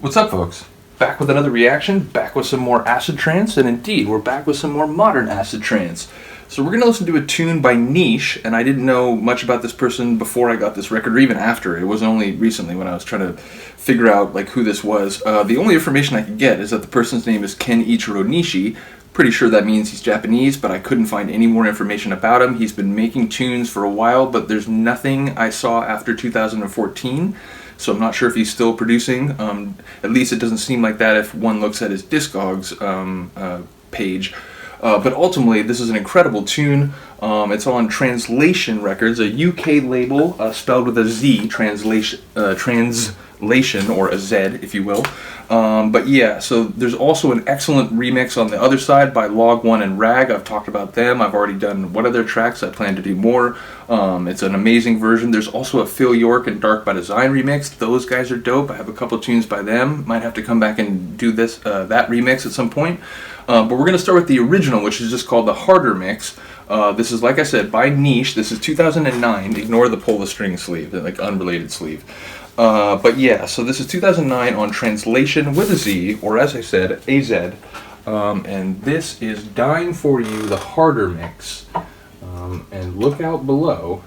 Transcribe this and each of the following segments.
What's up, folks? Back with another reaction, back with some more acid trance, and indeed, we're back with some more modern acid trance. So we're going to listen to a tune by Nish, and I didn't know much about this person before I got this record, or even after. It wasn't only recently when I was trying to figure out like who this was. The only information I could get is that the person's name is Ken-Ichiro Nishi. Pretty sure that means he's Japanese, but I couldn't find any more information about him. He's been making tunes for a while, but there's nothing I saw after 2014. So I'm not sure if he's still producing. At least it doesn't seem like that if one looks at his Discogs page. But ultimately, this is an incredible tune. It's on Tranzlation Records, a UK label spelled with a Z, Tranzlation, or a Z, if you will. But yeah, so there's also an excellent remix on the other side by Log One and Rag. I've talked about them. I've already done one of their tracks. I plan to do more. It's an amazing version. There's also a Phil York and Dark by Design remix. Those guys are dope. I have a couple tunes by them. Might have to come back and do this that remix at some point. But we're going to start with the original, which is just called the Harder Mix. This is, like I said, by Nish. This is 2009. Ignore the pull the string sleeve, the like unrelated sleeve. But yeah, so this is 2009 on Tranzlation with a Z, or as I said, a Z. And this is Dying For You, the Harder Mix. And look out below.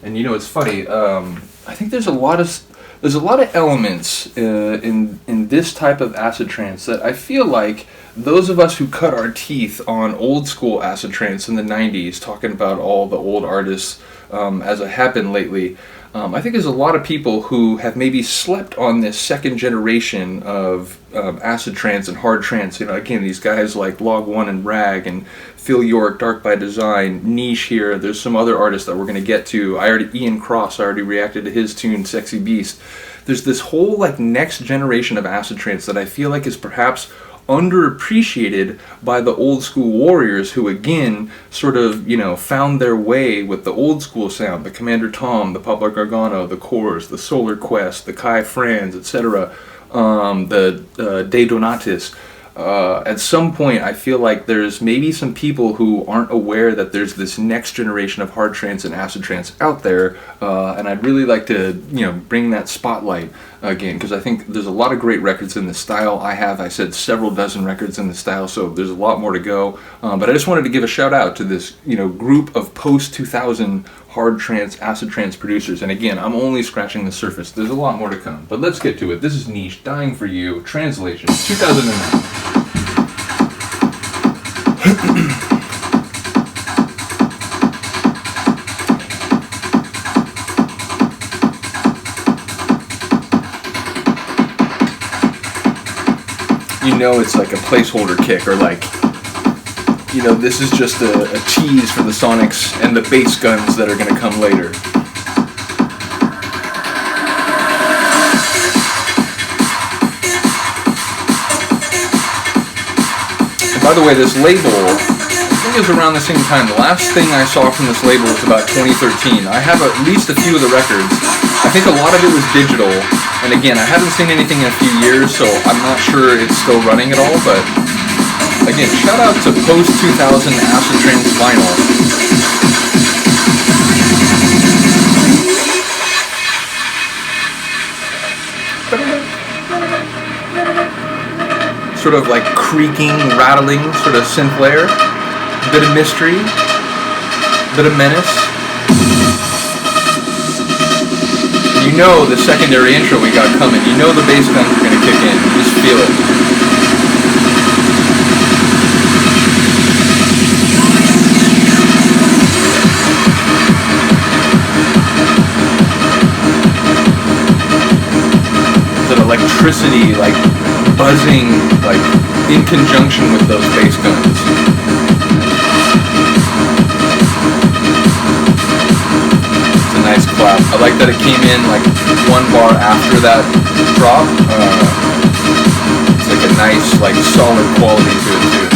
And you know, it's funny, I think there's a lot of elements in this type of acid trance that I feel like those of us who cut our teeth on old school acid trance in the 90s, talking about all the old artists as it happened lately, I think there's a lot of people who have maybe slept on this second generation of acid trance and hard trance. You know, again, these guys like Log One and Rag and Phil York, Dark by Design, Nish here. There's some other artists that we're going to get to. Ian Cross, I already reacted to his tune, Sexy Beast. There's this whole like next generation of acid trance that I feel like is perhaps underappreciated by the old school warriors who again sort of, you know, found their way with the old school sound, the Commander Tom, the Pablo Gargano, the Coors, the Solar Quest, the Kai Franz, etc., the De Donatis. At some point I feel like there's maybe some people who aren't aware that there's this next generation of hard trance and acid trance out there, and I'd really like to, you know, bring that spotlight again, because I think there's a lot of great records in this style. I said several dozen records in this style, so there's a lot more to go, but I just wanted to give a shout out to this, you know, group of post-2000 hard trance, acid trance producers. And again, I'm only scratching the surface. There's a lot more to come, but let's get to it. This is Nish, Dying For You, Tranzlation, 2009. You know, it's like a placeholder kick, or like, you know, this is just a tease for the sonics and the bass guns that are going to come later. And by the way, this label, I think it was around the same time. The last thing I saw from this label was about 2013. I have at least a few of the records. I think a lot of it was digital. And again, I haven't seen anything in a few years, so I'm not sure it's still running at all, but again, shout out to post-2000 acid trance vinyl. Sort of like creaking, rattling, sort of synth layer. A bit of mystery, a bit of menace. You know the secondary intro we got coming. You know the bass guns are going to kick in. You just feel it. There's an electricity, like buzzing, like in conjunction with those bass guns. Nice clap. I like that it came in like one bar after that drop. It's like a nice, like solid quality to it too.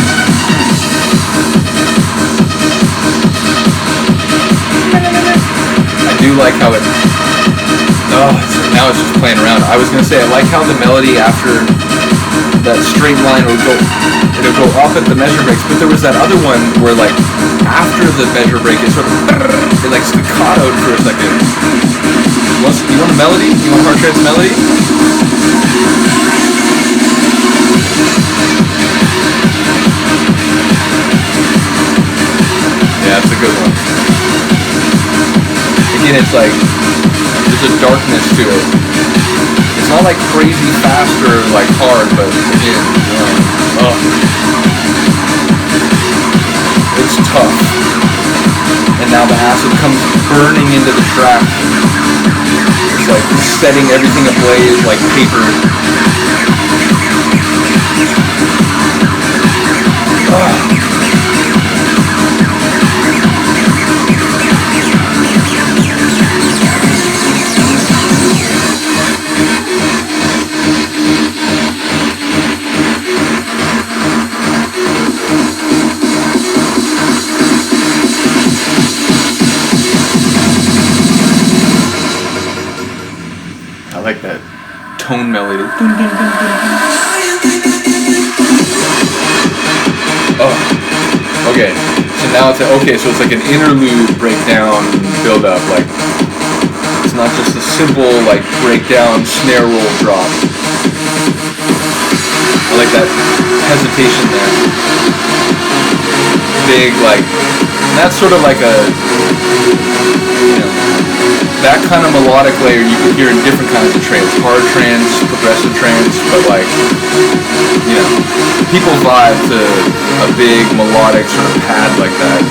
I do like how it. Now it's just playing around. I was gonna say I like how the melody after that straight line would go up at the measure breaks, but there was that other one where like after the measure break it sort of it like staccatoed for a second. You want a melody? You want a hard trance melody? good one. Again, it's like, there's a darkness to it. It's not like crazy fast or like hard, but again, it's tough. And now the acid comes burning into the track. It's like setting everything ablaze like paper. I like that tone melody. Oh, okay. So now it's so it's like an interlude breakdown build up. Like it's not just a simple like breakdown snare roll drop. I like that hesitation there. Big like that's sort of like a that kind of melodic layer you can hear in different kinds of trance, hard trance, progressive trance, but like, people vibe to a big melodic sort of pad like that.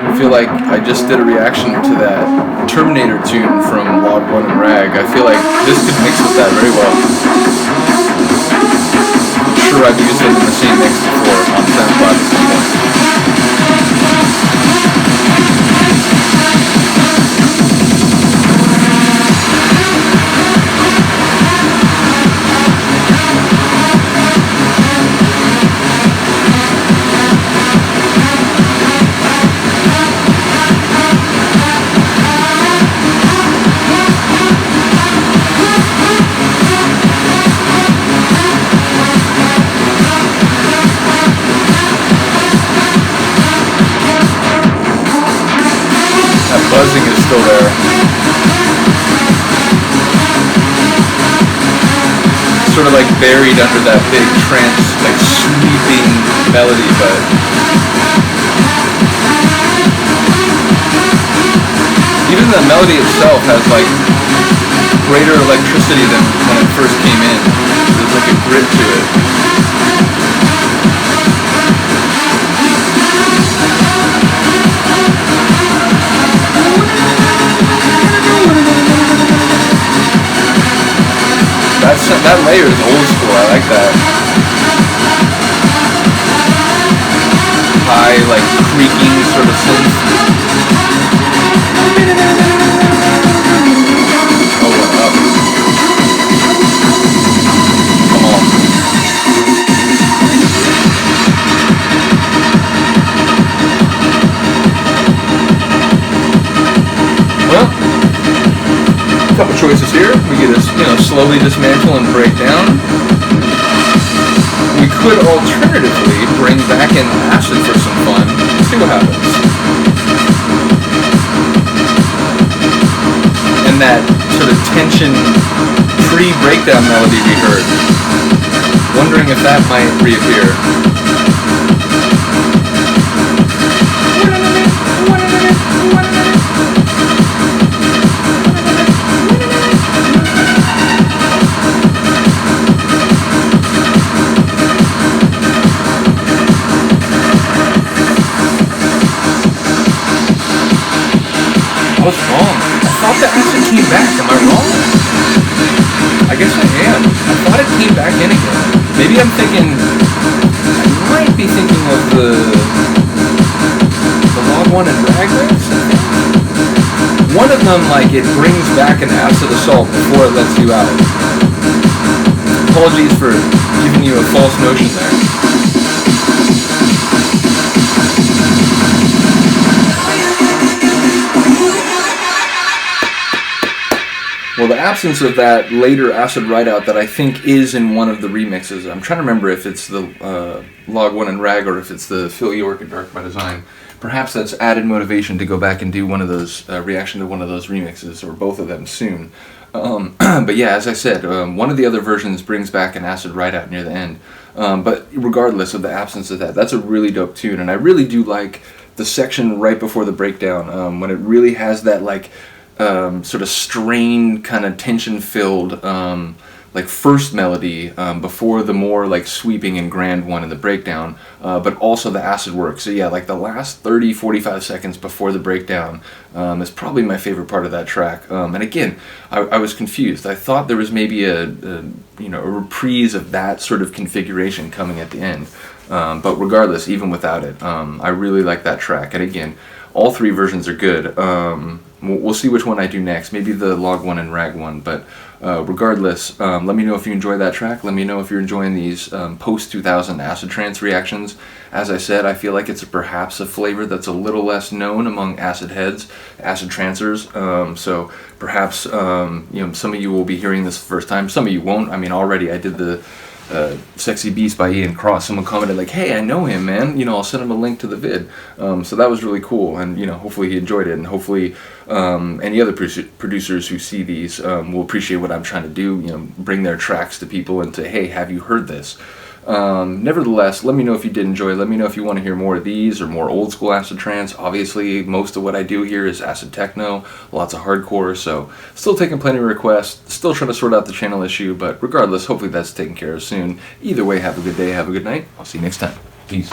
I feel like I just did a reaction to that Terminator tune from Log 1 and Rag. I feel like this could mix with that very well. I'm sure I've used it in the same mix before on SoundCloud at some point. Buzzing is still there. Sort of like buried under that big trance, like sweeping melody, but even the melody itself has like greater electricity than when it first came in. There's like a grit to it. That layer is old school, I like that. High, like, creaking sort of synth. Oh, what up? Come on. Well, couple choices here. We get to slowly dismantle and break down. We could alternatively bring back in acid for some fun. See what happens. And that sort of tension pre-breakdown melody we heard. Wondering if that might reappear. I was wrong. I thought the acid came back. Am I wrong? I guess I am. I thought it came back in again. Maybe I'm thinking... I might be thinking of the Log 1 and Rag riffs. One of them, like, it brings back an acid assault before it lets you out. Apologies for giving you a false notion there. Well, the absence of that later acid write-out that I think is in one of the remixes, I'm trying to remember if it's the Log 1 and Rag or if it's the Phil York and Dark by Design, perhaps that's added motivation to go back and do one of those reaction to one of those remixes or both of them soon. But yeah, as I said, one of the other versions brings back an acid ride out near the end. But regardless of the absence of that, that's a really dope tune, and I really do like the section right before the breakdown, when it really has that like sort of strained, kind of tension-filled like first melody before the more like sweeping and grand one in the breakdown, but also the acid work. So yeah, like the last 30-45 seconds before the breakdown is probably my favorite part of that track. And again, I was confused. I thought there was maybe a reprise of that sort of configuration coming at the end. But regardless, even without it, I really like that track. And again, all three versions are good. We'll see which one I do next. Maybe the log one and rag one. But regardless, let me know if you enjoy that track. Let me know if you're enjoying these post-2000 acid-trance reactions. As I said, I feel like it's perhaps a flavor that's a little less known among acid heads, acid-trancers. So perhaps some of you will be hearing this the first time. Some of you won't. I mean, already I did the Sexy Beast by Ian Cross. Someone commented like, hey, I know him, man, I'll send him a link to the vid. So that was really cool, and hopefully he enjoyed it, and hopefully any other producers who see these will appreciate what I'm trying to do, bring their tracks to people and say, hey, have you heard this? Nevertheless, let me know if you did enjoy. Let me know if you want to hear more of these or more old school acid trance. Obviously, most of what I do here is acid techno, lots of hardcore, so still taking plenty of requests, still trying to sort out the channel issue, but regardless, hopefully that's taken care of soon. Either way, have a good day, have a good night. I'll see you next time. Peace.